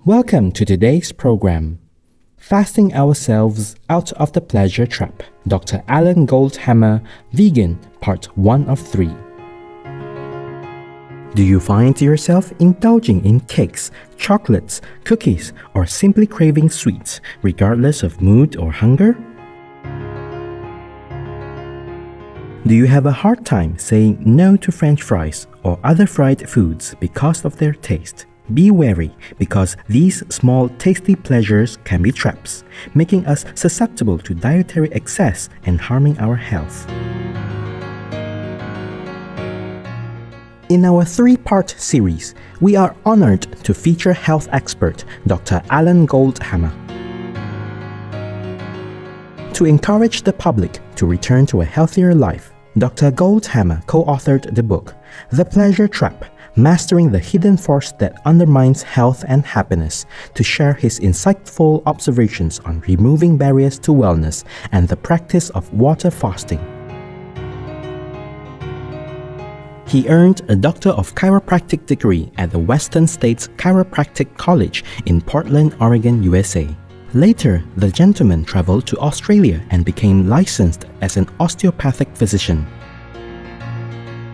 Welcome to today's program, Fasting Ourselves Out of the Pleasure Trap, Dr. Alan Goldhamer, Vegan, Part 1 of 3. Do you find yourself indulging in cakes, chocolates, cookies, or simply craving sweets, regardless of mood or hunger? Do you have a hard time saying no to French fries or other fried foods because of their taste? Be wary, because these small tasty pleasures can be traps, making us susceptible to dietary excess and harming our health. In our three-part series, we are honored to feature health expert Dr. Alan Goldhamer. To encourage the public to return to a healthier life, Dr. Goldhamer co-authored the book, The Pleasure Trap: Mastering the Hidden Force That Undermines Health and Happiness, to share his insightful observations on removing barriers to wellness and the practice of water fasting. He earned a Doctor of Chiropractic degree at the Western States Chiropractic College in Portland, Oregon, USA. Later, the gentleman traveled to Australia and became licensed as an osteopathic physician.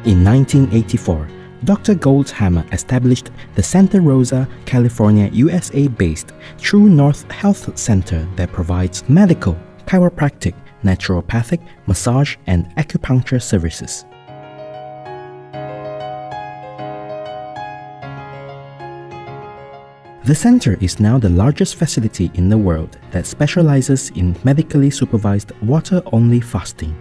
In 1984, Dr. Goldhamer established the Santa Rosa, California, USA-based True North Health Center that provides medical, chiropractic, naturopathic, massage, and acupuncture services. The center is now the largest facility in the world that specializes in medically supervised water-only fasting.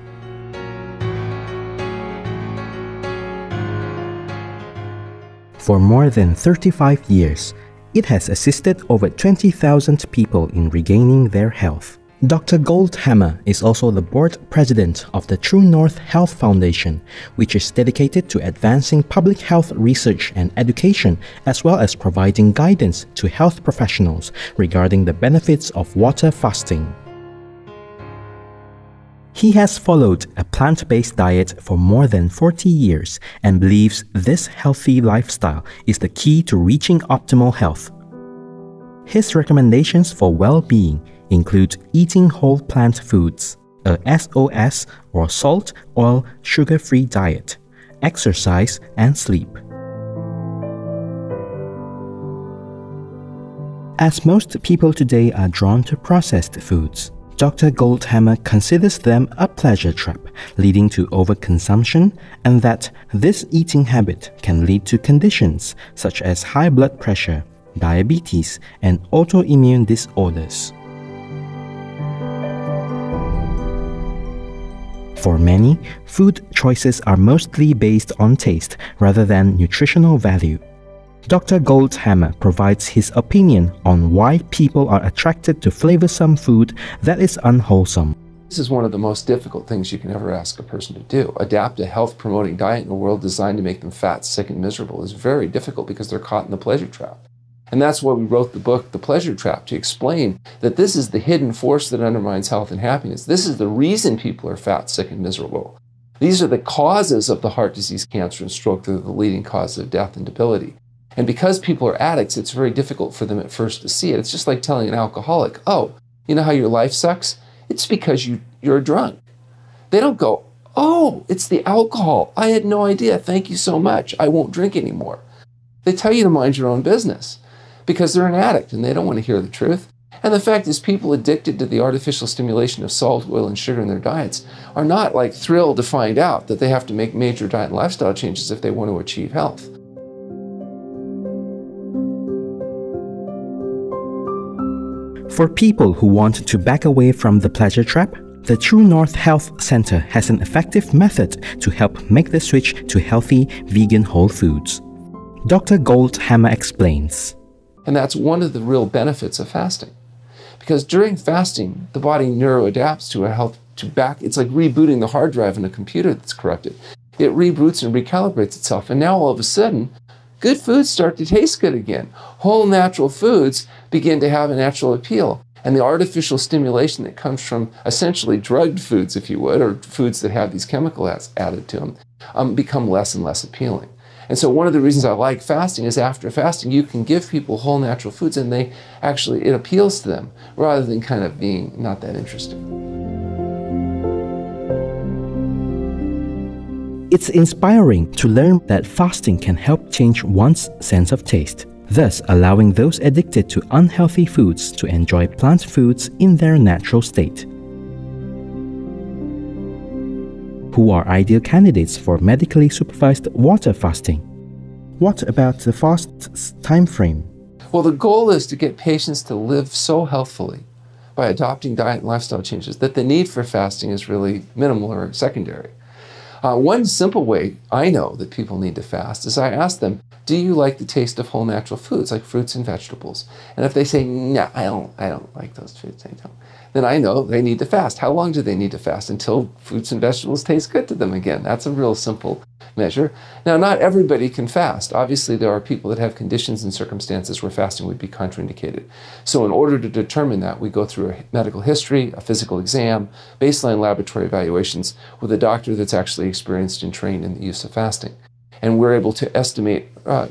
For more than 35 years, it has assisted over 20,000 people in regaining their health. Dr. Goldhamer is also the board president of the True North Health Foundation, which is dedicated to advancing public health research and education, as well as providing guidance to health professionals regarding the benefits of water fasting. He has followed a plant-based diet for more than 40 years and believes this healthy lifestyle is the key to reaching optimal health. His recommendations for well-being include eating whole plant foods, a SOS or salt, oil, sugar-free diet, exercise, and sleep. As most people today are drawn to processed foods, Dr. Goldhamer considers them a pleasure trap, leading to overconsumption, and that this eating habit can lead to conditions such as high blood pressure, diabetes, and autoimmune disorders. For many, food choices are mostly based on taste rather than nutritional value. Dr. Goldhamer provides his opinion on why people are attracted to flavorsome food that is unwholesome. This is one of the most difficult things you can ever ask a person to do. Adapt a health-promoting diet in a world designed to make them fat, sick, and miserable is very difficult because they're caught in the pleasure trap. And that's why we wrote the book, The Pleasure Trap, to explain that this is the hidden force that undermines health and happiness. This is the reason people are fat, sick, and miserable. These are the causes of the heart disease, cancer, and stroke that are the leading causes of death and debility. And because people are addicts, it's very difficult for them at first to see it. It's just like telling an alcoholic, oh, you know how your life sucks? It's because you're drunk. They don't go, oh, it's the alcohol. I had no idea. Thank you so much. I won't drink anymore. They tell you to mind your own business because they're an addict and they don't want to hear the truth. And the fact is, people addicted to the artificial stimulation of salt, oil, and sugar in their diets are not like thrilled to find out that they have to make major diet and lifestyle changes if they want to achieve health. For people who want to back away from the pleasure trap, the True North Health Center has an effective method to help make the switch to healthy, vegan whole foods. Dr. Goldhamer explains. And that's one of the real benefits of fasting. Because during fasting, the body neuroadapts to a health, it's like rebooting the hard drive in a computer that's corrupted. It reboots and recalibrates itself. And now all of a sudden, good foods start to taste good again. Whole natural foods begin to have a natural appeal. And the artificial stimulation that comes from essentially drugged foods, if you would, or foods that have these chemicals added to them, become less and less appealing. And so one of the reasons I like fasting is after fasting, you can give people whole natural foods and it appeals to them rather than kind of being not that interesting. It's inspiring to learn that fasting can help change one's sense of taste, thus allowing those addicted to unhealthy foods to enjoy plant foods in their natural state. Who are ideal candidates for medically supervised water fasting? What about the fast's time frame? Well, the goal is to get patients to live so healthfully by adopting diet and lifestyle changes that the need for fasting is really minimal or secondary. One simple way I know that people need to fast is I ask them, do you like the taste of whole natural foods like fruits and vegetables? And if they say, no, I don't like those foods, then I know they need to fast. How long do they need to fast? Until fruits and vegetables taste good to them again. That's a real simple measure. Now, not everybody can fast. Obviously, there are people that have conditions and circumstances where fasting would be contraindicated. So in order to determine that, we go through a medical history, a physical exam, baseline laboratory evaluations with a doctor that's actually experienced and trained in the use of fasting. And we're able to estimate,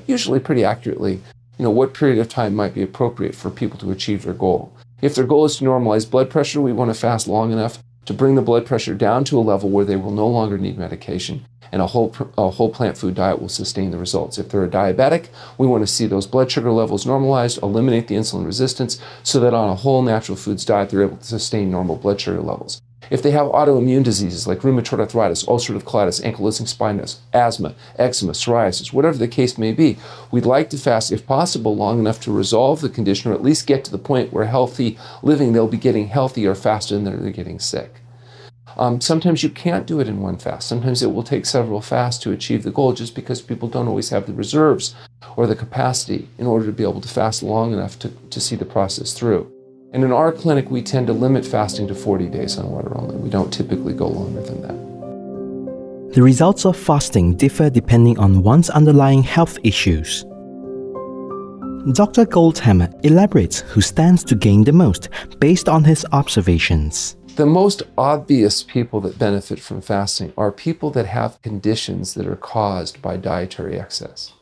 usually pretty accurately, what period of time might be appropriate for people to achieve their goal. If their goal is to normalize blood pressure, we want to fast long enough to bring the blood pressure down to a level where they will no longer need medication, and a whole plant food diet will sustain the results. If they're a diabetic, we want to see those blood sugar levels normalized, eliminate the insulin resistance, so that on a whole natural foods diet, they're able to sustain normal blood sugar levels. If they have autoimmune diseases like rheumatoid arthritis, ulcerative colitis, ankylosing spondylitis, asthma, eczema, psoriasis, whatever the case may be, we'd like to fast, if possible, long enough to resolve the condition or at least get to the point where healthy living, they'll be getting healthier faster than they're getting sick. Sometimes you can't do it in one fast. Sometimes it will take several fasts to achieve the goal just because people don't always have the reserves or the capacity in order to be able to fast long enough to see the process through. And in our clinic, we tend to limit fasting to 40 days on water only. We don't typically go longer than that. The results of fasting differ depending on one's underlying health issues. Dr. Goldhamer elaborates who stands to gain the most based on his observations. The most obvious people that benefit from fasting are people that have conditions that are caused by dietary excess.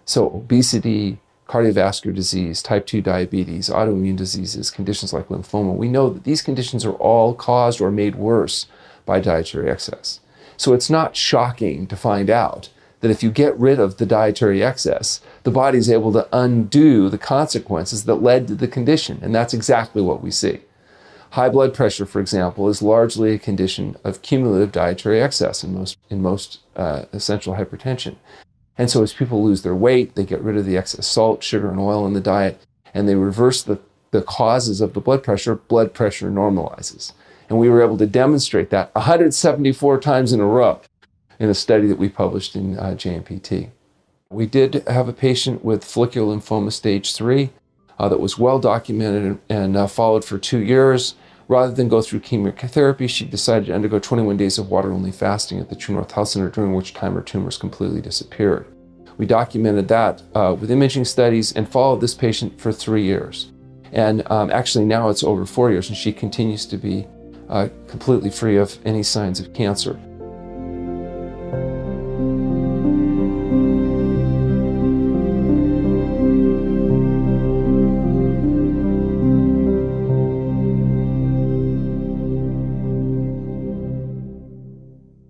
So obesity, cardiovascular disease, type 2 diabetes, autoimmune diseases, conditions like lymphoma. We know that these conditions are all caused or made worse by dietary excess. So it's not shocking to find out that if you get rid of the dietary excess, the body is able to undo the consequences that led to the condition, and that's exactly what we see. High blood pressure, for example, is largely a condition of cumulative dietary excess in most essential hypertension. And so as people lose their weight, they get rid of the excess salt, sugar, and oil in the diet, and they reverse the causes of the blood pressure normalizes. And we were able to demonstrate that 174 times in a row in a study that we published in JMPT. We did have a patient with follicular lymphoma stage 3 that was well documented and followed for 2 years. Rather than go through chemotherapy, she decided to undergo 21 days of water-only fasting at the True North Health Center, during which time her tumors completely disappeared. We documented that with imaging studies and followed this patient for 3 years. And actually now it's over 4 years, and she continues to be completely free of any signs of cancer.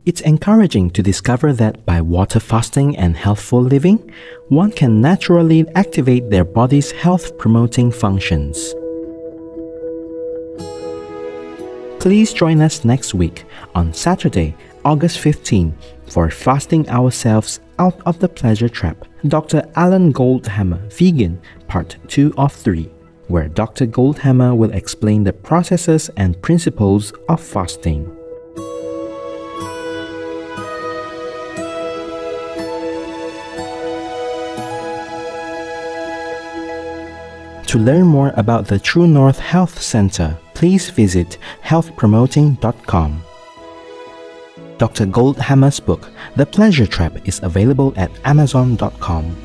It's encouraging to discover that by water fasting and healthful living, one can naturally activate their body's health-promoting functions. Please join us next week on Saturday, August 15, for Fasting Ourselves Out of the Pleasure Trap, Dr. Alan Goldhamer, Vegan, Part 2 of 3, where Dr. Goldhamer will explain the processes and principles of fasting. To learn more about the True North Health Center, please visit healthpromoting.com. Dr. Goldhamer's book, The Pleasure Trap, is available at amazon.com.